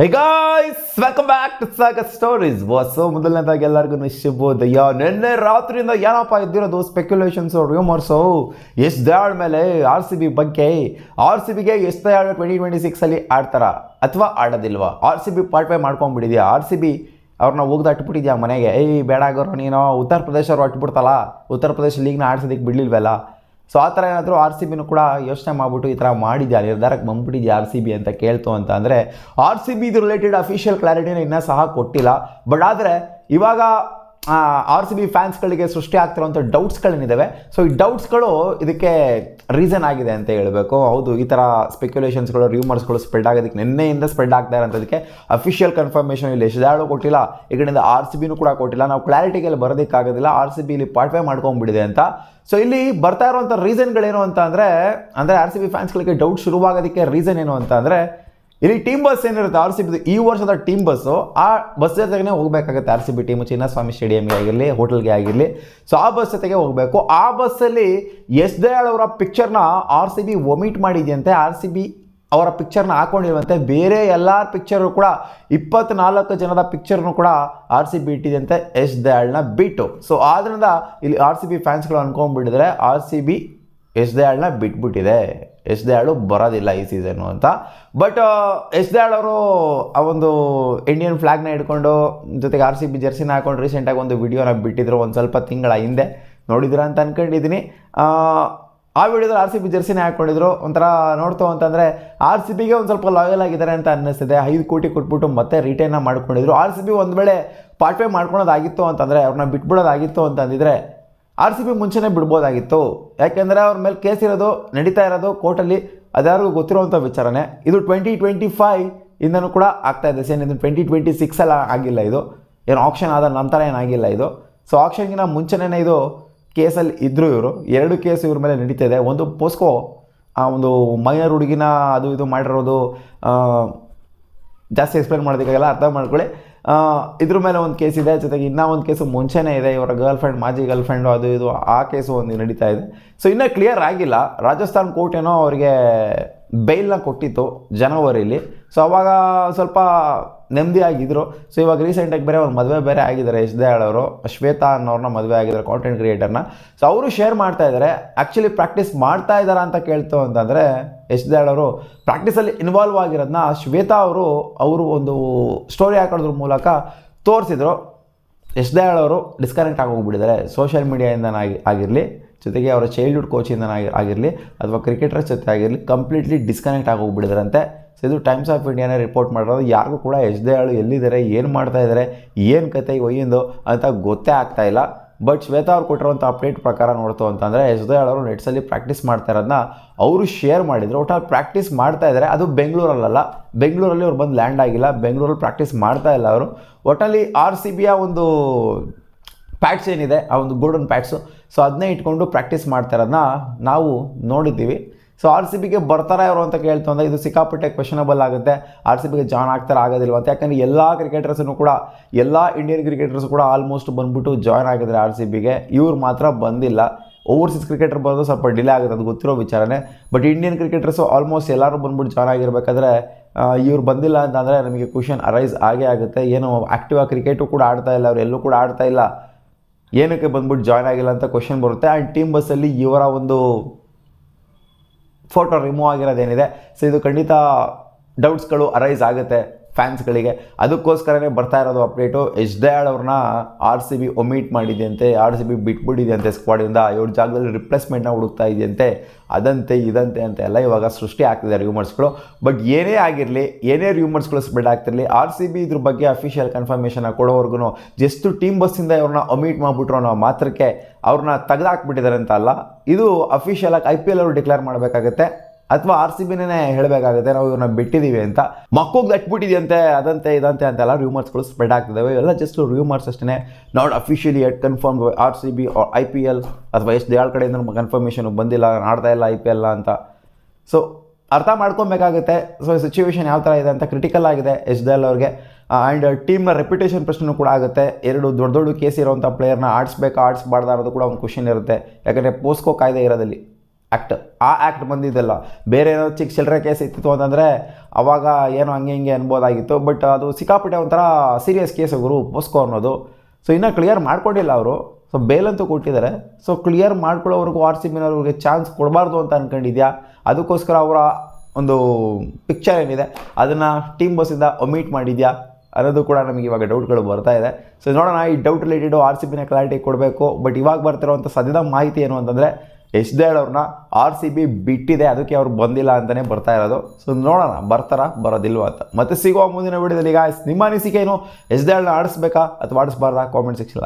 Hey guys, welcome back to Sagar stories. ಮೊದಲನೇದಾಗಿ ಎಲ್ಲರಿಗೂ ಶುಭೋದಯ. ನಿನ್ನೆ ರಾತ್ರಿಯಿಂದ ಏನಪ್ಪ ಇದ್ದಿರೋದು ಸ್ಪೆಕ್ಯುಲೇಷನ್ಸು, ರೂಮರ್ಸು ಎಸ್ ದಯಾಳ್ ಮೇಲೆ, RCB ಬಗ್ಗೆ. RCBಗೆ ಎಸ್ ದಯಾಳ್ 2026 ಆಡ್ತಾರ ಅಥವಾ ಆಡೋದಿಲ್ವಾ? RCB ಪಾರ್ಟ್ ವೇ ಮಾಡ್ಕೊಂಡ್ಬಿಟ್ಟಿದ್ಯಾ? RCB ಅವ್ರನ್ನ ಹೋಗ್ದು ಅಟ್ಬಿಟ್ಟಿದ್ಯಾ ಮನೆಗೆ? ಬೇಡ ಆಗೋರು ನೀನು, ಉತ್ತರ ಪ್ರದೇಶ ಅವ್ರು ಅಟ್ಬಿಡ್ತಲ್ಲ, ಉತ್ತರ ಪ್ರದೇಶ ಲೀಗ್ನ ಆಡ್ಸೋದಕ್ಕೆ ಬಿಡಲಿಲ್ವಲ್ಲ. ಸೊ ಆ ಥರ ಏನಾದರೂ RCBನೂ ಕೂಡ ಯೋಚನೆ ಮಾಡಿಬಿಟ್ಟು ಈ ಥರ ಮಾಡಿದ್ಯಾ, ನಿರ್ಧಾರಕ್ಕೆ ಬಂದ್ಬಿಟ್ಟಿದ್ಯಾ RCB ಅಂತ ಕೇಳ್ತು ಅಂತ ಅಂದರೆ, RCB ಇದು ರಿಲೇಟೆಡ್ ಅಫಿಷಿಯಲ್ ಕ್ಲಾರಿಟಿನ ಇನ್ನೂ ಸಹ ಕೊಟ್ಟಿಲ್ಲ. ಬಟ್ ಆದರೆ ಇವಾಗ RCB ಫ್ಯಾನ್ಸ್ಗಳಿಗೆ ಸೃಷ್ಟಿ ಆಗ್ತಿರೋಂಥ ಡೌಟ್ಸ್ಗಳೇನಿದ್ದಾವೆ, ಸೊ ಈ ಡೌಟ್ಸ್ಗಳು ಇದಕ್ಕೆ ರೀಸನ್ ಆಗಿದೆ ಅಂತ ಹೇಳಬೇಕು. ಹೌದು, ಈ ಥರ ಸ್ಪೆಕ್ಯುಲೇಷನ್ಸ್ಗಳು, ರ್ಯೂಮರ್ಸ್ಗಳು ಸ್ಪ್ರೆಡ್ ಆಗೋದಕ್ಕೆ ನಿನ್ನೆಯಿಂದ ಸ್ಪ್ರೆಡ್ ಆಗ್ತಾ ಇರೋಂಥದಕ್ಕೆ ಅಫಿಷಿಯಲ್ ಕನ್ಫರ್ಮೇಷನ್ ಇಲ್ಲಿ ಎಷ್ಟಾಳು ಕೊಟ್ಟಿಲ್ಲ, ಈ ಕಡೆಯಿಂದ RCBನೂ ಕೂಡ ಕೊಟ್ಟಿಲ್ಲ. ನಾವು ಕ್ಲಾರಿಟಿಗೆ ಬರೋದಕ್ಕಾಗೋದಿಲ್ಲ, RCB ಇಲ್ಲಿ ಪಾರ್ಟ್ ವೇ ಮಾಡ್ಕೊಂಡ್ಬಿಟ್ಟಿದೆ ಅಂತ. ಸೊ ಇಲ್ಲಿ ಬರ್ತಾ ಇರುವಂಥ ರೀಸನ್ಗಳೇನು ಅಂತ ಅಂದರೆ RCB ಫ್ಯಾನ್ಸ್ಗಳಿಗೆ ಡೌಟ್ ಶುರುವಾಗೋದಕ್ಕೆ ರೀಸನ್ ಏನು ಅಂತ ಅಂದರೆ, ಇಲ್ಲಿ ಟೀಮ್ ಬಸ್ ಏನಿರುತ್ತೆ RCB ಈ ವರ್ಷದ ಟೀಮ್ ಬಸ್ಸು, ಆ ಬಸ್ ಜೊತೆಗೆ ಹೋಗಬೇಕಾಗುತ್ತೆ RCB ಟೀಮು. ಚಿನ್ನಸ್ವಾಮಿ ಸ್ಟೇಡಿಯಂಗೆ ಆಗಿರಲಿ, ಹೋಟೆಲ್ಗೆ ಆಗಿರಲಿ, ಸೊ ಆ ಬಸ್ ಜೊತೆಗೆ ಹೋಗಬೇಕು. ಆ ಬಸ್ಸಲ್ಲಿ ಎಸ್ ದಯಾಳ್ ಅವರ ಪಿಕ್ಚರ್ನ RCB ಒಮಿಟ್ ಮಾಡಿದೆಯಂತೆ, RCB ಅವರ ಪಿಕ್ಚರ್ನ ಹಾಕೊಂಡಿರುವಂತೆ. ಬೇರೆ ಎಲ್ಲರ ಪಿಕ್ಚರು ಕೂಡ 24 ಜನದ ಪಿಕ್ಚರ್ನು ಕೂಡ RCB ಇಟ್ಟಿದೆಯಂತೆ ಎಸ್ ದಯಾಳ್ನ ಬಿಟ್ಟು. ಸೊ ಆದ್ದರಿಂದ ಇಲ್ಲಿ RCB ಫ್ಯಾನ್ಸ್ಗಳು ಅಂದ್ಕೊಂಡ್ಬಿಟ್ಟಿದ್ರೆ RCB ಎಸ್ ದಯಾಳ್ನ ಬಿಟ್ಬಿಟ್ಟಿದೆ, ಎಸ್ ದಯಾಳು ಬರೋದಿಲ್ಲ ಈ ಸೀಸನ್ನು ಅಂತ. ಬಟ್ ಎಸ್ ದಯಾಳ್ ಅವರು ಆ ಒಂದು ಇಂಡಿಯನ್ ಫ್ಲಾಗ್ನ ಹಿಡ್ಕೊಂಡು ಜೊತೆಗೆ RCB ಜರ್ಸಿನ ಹಾಕೊಂಡು ರೀಸೆಂಟಾಗಿ ಒಂದು ವಿಡಿಯೋನ ಬಿಟ್ಟಿದ್ರು, ಒಂದು ಸ್ವಲ್ಪ ತಿಂಗಳ ಹಿಂದೆ. ನೋಡಿದ್ರ ಅಂತ ಅಂದ್ಕೊಂಡಿದ್ದೀನಿ. ಆ ವಿಡಿಯೋದಲ್ಲಿ RCB ಜರ್ಸಿನೇ ಹಾಕ್ಕೊಂಡಿದ್ರು. ಒಂಥರ ನೋಡ್ತು ಅಂತಂದರೆ RCBಗೆ ಒಂದು ಸ್ವಲ್ಪ ಲಾಯಲ್ ಆಗಿದ್ದಾರೆ ಅಂತ ಅನ್ನಿಸ್ತಿದೆ. 5 ಕೋಟಿ ಕೊಟ್ಬಿಟ್ಟು ಮತ್ತೆ ರಿಟೈನ್ನ ಮಾಡ್ಕೊಂಡಿದ್ರು. RCB ಒಂದು ವೇಳೆ ಪಾರ್ಟ್ ವೇ ಮಾಡ್ಕೊಳೋದಾಗಿತ್ತು ಅಂತಂದರೆ, ಅವ್ರನ್ನ ಬಿಟ್ಬಿಡೋದಾಗಿತ್ತು ಅಂತಂದಿದ್ರೆ RCB ಮುಂಚೆನೇ ಬಿಡ್ಬೋದಾಗಿತ್ತು. ಯಾಕೆಂದರೆ ಅವ್ರ ಮೇಲೆ ಕೇಸ್ ಇರೋದು, ನಡೀತಾ ಇರೋದು ಕೋರ್ಟಲ್ಲಿ, ಅದ್ಯಾರಿಗೂ ಗೊತ್ತಿರೋವಂಥ ವಿಚಾರನೇ. ಇದು 2025 ಇಂದನೂ ಕೂಡ ಆಗ್ತಾಯಿದೆ. ಸೇನ್ ಇದು 2026 ಆಗಿಲ್ಲ, ಇದು ಏನು ಆಕ್ಷನ್ ಆದ ನಂತರ ಏನಾಗಿಲ್ಲ ಇದು. ಸೊ ಆಕ್ಷನ್ಗಿನ ಮುಂಚೆನೇ ಇದು ಕೇಸಲ್ಲಿ ಇದ್ದರು ಇವರು. 2 ಕೇಸ್ ಇವ್ರ ಮೇಲೆ ನಡೀತಾ ಇದೆ. ಒಂದು ಪೋಸ್ಕೋ, ಒಂದು ಮೈನರ್ ಹುಡುಗಿನ ಅದು ಇದು ಮಾಡಿರೋದು, ಜಾಸ್ತಿ ಎಕ್ಸ್ಪ್ಲೇನ್ ಮಾಡೋದಕ್ಕಾಗಲ್ಲ, ಅರ್ಥ ಮಾಡ್ಕೊಳ್ಳಿ. ಇದ್ರ ಮೇಲೆ ಒಂದು ಕೇಸ್ ಇದೆ, ಜೊತೆಗೆ ಇನ್ನೂ ಒಂದು ಕೇಸು ಮುಂಚೆನೇ ಇದೆ, ಇವರ ಗರ್ಲ್ಫ್ರೆಂಡ್, ಮಾಜಿ ಗರ್ಲ್ಫ್ರೆಂಡು, ಅದು ಇದು ಆ ಕೇಸು ಒಂದು ನಡೀತಾ ಇದೆ. ಸೊ ಇನ್ನೂ ಕ್ಲಿಯರ್ ಆಗಿಲ್ಲ. ರಾಜಸ್ಥಾನ್ ಕೋರ್ಟ್ ಏನೋ ಅವರಿಗೆ ಬೈಲ್ನ ಕೊಟ್ಟಿತ್ತು ಜನವರಿಲಿ. ಸೊ ಅವಾಗ ಸ್ವಲ್ಪ ನೆಮ್ಮದಿಯಾಗಿದ್ದರು. ಸೊ ಇವಾಗ ರೀಸೆಂಟಾಗಿ ಬೇರೆ ಒಂದು ಮದುವೆ ಬೇರೆ ಆಗಿದ್ದಾರೆ ಎಸ್ ದಯಾಳ್ ಅವರು, ಶ್ವೇತಾ ಅನ್ನೋರನ್ನ ಮದುವೆ ಆಗಿದ್ದಾರೆ, ಕಾಂಟೆಂಟ್ ಕ್ರಿಯೇಟರ್ನ. ಸೊ ಅವರು ಶೇರ್ ಮಾಡ್ತಾ ಇದ್ದಾರೆ. ಆ್ಯಕ್ಚುಲಿ ಪ್ರಾಕ್ಟೀಸ್ ಮಾಡ್ತಾ ಇದ್ದಾರಾ ಅಂತ ಕೇಳ್ತು ಅಂತಂದರೆ, ಎಸ್ ದಯಾಳ್ ಅವರು ಪ್ರಾಕ್ಟೀಸಲ್ಲಿ ಇನ್ವಾಲ್ವ್ ಆಗಿರೋದನ್ನ ಶ್ವೇತಾ ಅವರು ಒಂದು ಸ್ಟೋರಿ ಹಾಕೋದ್ರ ಮೂಲಕ ತೋರಿಸಿದ್ರು. ಎಸ್ ದಯಾಳ್ ಅವರು ಡಿಸ್ಕನೆಕ್ಟ್ ಆಗೋಗ್ಬಿಟ್ಟಿದ್ದಾರೆ ಸೋಷಿಯಲ್ ಮೀಡಿಯಾಯಿಂದ ಆಗಿರಲಿ, ಜೊತೆಗೆ ಅವರ ಚೈಲ್ಡ್ಹುಡ್ ಕೋಚಿಂದ ಆಗಿರಲಿ, ಅಥವಾ ಕ್ರಿಕೆಟರ್ಸ್ ಜೊತೆ ಆಗಿರಲಿ, ಕಂಪ್ಲೀಟ್ಲಿ ಡಿಸ್ಕನೆಕ್ಟ್ ಆಗೋಗ್ಬಿಟ್ಟಿದ್ದಾರಂತೆ. ಸೊ ಇದು ಟೈಮ್ಸ್ ಆಫ್ ಇಂಡಿಯಾನೇ ರಿಪೋರ್ಟ್ ಮಾಡಿರೋದು. ಯಾರಿಗೂ ಕೂಡ ಎಸ್ ದಯಾಳು ಎಲ್ಲಿದ್ದಾರೆ, ಏನು ಮಾಡ್ತಾ ಇದ್ದಾರೆ, ಏನು ಕತೆ ಒಯ್ಯಿಂದು ಅಂತ ಗೊತ್ತೇ ಆಗ್ತಾ ಇಲ್ಲ. ಬಟ್ ಶ್ವೇತಾ ಅವ್ರು ಕೊಟ್ಟಿರೋಂಥ ಅಪ್ಡೇಟ್ ಪ್ರಕಾರ ನೋಡ್ತು ಅಂತಂದರೆ, ಎಸ್ ದಯಾಳ್ ಅವರು ನೆಟ್ಸಲ್ಲಿ ಪ್ರಾಕ್ಟೀಸ್ ಮಾಡ್ತಾ ಇರೋದನ್ನ ಅವರು ಶೇರ್ ಮಾಡಿದರು. ಒಟ್ಟಾಗಿ ಪ್ರಾಕ್ಟೀಸ್ ಮಾಡ್ತಾ ಇದ್ದಾರೆ. ಅದು ಬೆಂಗಳೂರಲ್ಲ, ಬೆಂಗಳೂರಲ್ಲಿ ಅವ್ರು ಬಂದು ಲ್ಯಾಂಡ್ ಆಗಿಲ್ಲ, ಬೆಂಗಳೂರಲ್ಲಿ ಪ್ರಾಕ್ಟೀಸ್ ಮಾಡ್ತಾ ಇಲ್ಲ ಅವರು. ಒಟ್ಟಲ್ಲಿ RCBಯ ಒಂದು ಪ್ಯಾಡ್ಸ್ ಏನಿದೆ, ಆ ಒಂದು ಗೋಲ್ಡನ್ ಪ್ಯಾಡ್ಸು, ಸೊ ಅದನ್ನೇ ಇಟ್ಕೊಂಡು ಪ್ರಾಕ್ಟೀಸ್ ಮಾಡ್ತಾ ಇರೋದನ್ನ ನಾವು ನೋಡಿದ್ದೀವಿ. ಸೊ RCBಗೆ ಬರ್ತಾರಾ ಅವರು ಅಂತ ಕೇಳ್ತು ಅಂದರೆ, ಇದು ಸಿಕ್ಕಾಪಟ್ಟೆ ಕ್ವೆಶನಬಲ್ ಆಗುತ್ತೆ. RCBಗೆ ಜಾಯ್ನ್ ಆಗ್ತಾರೆ ಆಗೋದಿಲ್ವ ಅಂತ. ಯಾಕಂದರೆ ಎಲ್ಲ ಕ್ರಿಕೆಟರ್ಸನ್ನು ಕೂಡ, ಎಲ್ಲ ಇಂಡಿಯನ್ ಕ್ರಿಕೆಟರ್ಸ್ ಕೂಡ ಆಲ್ಮೋಸ್ಟ್ ಬಂದ್ಬಿಟ್ಟು ಜಾಯ್ನ್ ಆಗಿದ್ದಾರೆ RCBಗೆ. ಇವ್ರು ಮಾತ್ರ ಬಂದಿಲ್ಲ. ಓವರ್ಸೀಸ್ ಕ್ರಿಕೆಟರ್ ಬರೋದು ಸ್ವಲ್ಪ ಡಿಲೇ ಆಗುತ್ತೆ, ಅದು ಗೊತ್ತಿರೋ ವಿಚಾರನೇ. ಬಟ್ ಇಂಡಿಯನ್ ಕ್ರಿಕೆಟರ್ಸು ಆಲ್ಮೋಸ್ಟ್ ಎಲ್ಲರೂ ಬಂದ್ಬಿಟ್ಟು ಜಾಯ್ನ್ ಆಗಿರಬೇಕಾದ್ರೆ ಇವ್ರು ಬಂದಿಲ್ಲ ಅಂತಂದರೆ ನಮಗೆ ಕ್ವೆಶನ್ ಅರೈಸ್ ಆಗೇ ಆಗುತ್ತೆ. ಏನು ಆ್ಯಕ್ಟಿವ್ ಆಗಿ ಕ್ರಿಕೆಟು ಕೂಡ ಆಡ್ತಾ ಇಲ್ಲ, ಅವ್ರು ಎಲ್ಲೂ ಕೂಡ ಆಡ್ತಾ ಇಲ್ಲ, ಏನಕ್ಕೆ ಬಂದ್ಬಿಟ್ಟು ಜಾಯ್ನ್ ಆಗಿಲ್ಲ ಅಂತ ಕ್ವೆಶನ್ ಬರುತ್ತೆ. ಆ್ಯಂಡ್ ಟೀಮ್ ಬಸ್ಸಲ್ಲಿ ಇವರ ಒಂದು ಫೋಟೋ ರಿಮೂವ್ ಆಗಿರೋದೇನಿದೆ, ಸೊ ಇದು ಖಂಡಿತ ಡೌಟ್ಸ್ಗಳು ಅರೈಸ್ ಆಗುತ್ತೆ ಫ್ಯಾನ್ಸ್ಗಳಿಗೆ. ಅದಕ್ಕೋಸ್ಕರನೇ ಬರ್ತಾ ಇರೋದು ಅಪ್ಡೇಟು. ಎಸ್ ದಯಾಳ್ ಅವ್ರನ್ನ RCB ಒಮಿಟ್ ಮಾಡಿದೆಯಂತೆ, RCB ಬಿಟ್ಬಿಟ್ಟಿದೆಯಂತೆ ಸ್ಕ್ವಾಡಿಂದ. ಇವ್ರ ಜಾಗದಲ್ಲಿ ರಿಪ್ಲೇಸ್ಮೆಂಟ್ನ ಹುಡುಕ್ತಾ ಇದೆಯಂತೆ, ಅದಂತೆ ಇದಂತೆ ಅಂತ ಎಲ್ಲ ಇವಾಗ ಸೃಷ್ಟಿ ಆಗ್ತಿದೆ ರ್ಯೂಮರ್ಸ್ಗಳು. ಬಟ್ ಏನೇ ಆಗಿರಲಿ, ಏನೇ ರ್ಯೂಮರ್ಸ್ಗಳು ಸ್ಪ್ರೆಡ್ ಆಗ್ತಿರಲಿ, RCB ಇದ್ರ ಬಗ್ಗೆ ಅಫಿಷಿಯಲ್ ಕನ್ಫರ್ಮೇಷನ್ನ ಕೊಡೋವರೆಗೂ ಜಸ್ಟ್ ಟೀಮ್ ಬಸ್ಸಿಂದ ಇವ್ರನ್ನ ಒಮಿಟ್ ಮಾಡಿಬಿಟ್ರು ಅನ್ನೋ ಮಾತ್ರಕ್ಕೆ ಅವ್ರನ್ನ ತೆಗೆದಾಕ್ಬಿಟ್ಟಿದ್ದಾರೆ ಅಂತ ಅಲ್ಲ. ಇದು ಅಫಿಷಿಯಲಾಗಿ IPL ಅವರು ಡಿಕ್ಲೇರ್ ಮಾಡಬೇಕಾಗುತ್ತೆ, ಅಥವಾ RCBನೇ ಹೇಳಬೇಕಾಗುತ್ತೆ ನಾವು ಇವ್ರನ್ನ ಬಿಟ್ಟಿದ್ದೀವಿ ಅಂತ. ಮಕ್ಕೋಗಿ ದಟ್ಬಿಟ್ಟಿದೆಯಂತೆ, ಅದಂತೆ ಇದಂತೆ ಅಂತೆಲ್ಲ ರ್ಯೂಮರ್ಸ್ಗಳು ಸ್ಪ್ರೆಡ್ ಆಗ್ತಿದ್ದಾವೆ. ಇವೆಲ್ಲ ಜಸ್ಟ್ ರ್ಯೂಮರ್ಸ್ ಅಷ್ಟೇ, not officially at confirm RCB or IPL ಅಥವಾ ಎಸ್ ದಯಾಳ್ ಕಡೆಯಿಂದ ನಮಗೆ ಕನ್ಫರ್ಮೇಷನು ಬಂದಿಲ್ಲ, ಆಡ್ತಾ ಇಲ್ಲ IPL ಅಂತ. ಸೊ ಅರ್ಥ ಮಾಡ್ಕೊಬೇಕಾಗುತ್ತೆ. ಸೊ ಸಿಚುವೇಶನ್ ಯಾವ ಥರ ಇದೆ ಅಂತ. ಕ್ರಿಟಿಕಲ್ ಆಗಿದೆ ಎಸ್ ದಯಾಳ್ ಅವ್ರಿಗೆ. ಆ್ಯಂಡ್ ಟೀಮ್ನ ರೆಪ್ಯುಟೇಷನ್ ಪ್ರಶ್ನೆ ಕೂಡ ಆಗುತ್ತೆ. 2 ದೊಡ್ಡ ಕೇಸ್ ಇರೋವಂಥ ಪ್ಲೇಯರ್ನ ಆಡಿಸ್ಬೇಕಾ ಆಡಿಸ್ಬಾರ್ದಾ ಅನ್ನೋದು ಕೂಡ ಒಂದು ಕ್ವಶನ್ ಇರುತ್ತೆ. ಯಾಕಂದರೆ ಪೋಸ್ಕೋ ಕಾಯ್ದೆ ಇರೋದಲ್ಲಿ ಆ್ಯಕ್ಟ್, ಆ ಆ್ಯಕ್ಟ್ ಬಂದಿದ್ದಲ್ಲ. ಬೇರೆ ಏನೋ ಚಿಕ್ಕ ಚಿಲ್ಲರೆ ಕೇಸ್ ಇತ್ತು ಅಂತಂದರೆ ಅವಾಗ ಏನೋ ಹಂಗೆ ಹಿಂಗೆ ಅನ್ಬೋದಾಗಿತ್ತು. ಬಟ್ ಅದು ಸಿಕ್ಕಾಪಟ್ಟೆ ಒಂಥರ ಸೀರಿಯಸ್ ಕೇಸ್ ಗುರು ಪೋಸ್ಕೋ ಅನ್ನೋದು. ಸೊ ಇನ್ನೂ ಕ್ಲಿಯರ್ ಮಾಡ್ಕೊಂಡಿಲ್ಲ ಅವರು. ಸೊ ಬೇಲಂತೂ ಕೊಟ್ಟಿದ್ದಾರೆ. ಸೊ ಕ್ಲಿಯರ್ ಮಾಡ್ಕೊಳ್ಳೋವರೆಗೂ ಆರ್ ಸಿ ಬಿನವ್ರಿಗೆ ಚಾನ್ಸ್ ಕೊಡಬಾರ್ದು ಅಂತ ಅಂದ್ಕೊಂಡಿದ್ಯಾ? ಅದಕ್ಕೋಸ್ಕರ ಅವರ ಒಂದು ಪಿಕ್ಚರ್ ಏನಿದೆ ಅದನ್ನು ಟೀಮ್ ಬಸ್ಸಿಂದ ಒಮಿಟ್ ಮಾಡಿದ್ಯಾ ಅನ್ನೋದು ಕೂಡ ನಮಗೆ ಇವಾಗ ಡೌಟ್ಗಳು ಬರ್ತಾ ಇದೆ. ಸೊ ನೋಡೋಣ, ಈ ಡೌಟ್ ರಿಲೇಟೆಡು ಆರ್ ಸಿ ಬಿನ ಕ್ಲಾರಿಟಿ ಕೊಡಬೇಕು. ಬಟ್ ಇವಾಗ ಬರ್ತಿರೋವಂಥ ಸದ್ಯದ ಮಾಹಿತಿ ಏನು ಅಂತಂದರೆ ಯಶ್ ದಯಾಳ್ ಅವ್ರನ್ನ ಆರ್ ಸಿ ಬಿ ಬಿಟ್ಟಿದೆ, ಅದಕ್ಕೆ ಅವ್ರು ಬಂದಿಲ್ಲ ಅಂತಲೇ ಬರ್ತಾ ಇರೋದು. ಸೊ ನೋಡೋಣ ಬರ್ತಾರಾ ಬರೋದಿಲ್ವ ಅಂತ. ಮತ್ತೆ ಸಿಗುವ ಮುಂದಿನ ವಿಡಿಯೋದಲ್ಲಿ ಗಾಯ್ಸ್ ನಿಮ್ಮ ಅನಿಸಿಕೆ ಏನು? ಯಶ್ ದಯಾಳ್ನ ಆಡಿಸ್ಬೇಕಾ ಅಥವಾ ಆಡಿಸ್ಬಾರ್ದಾ? Comment section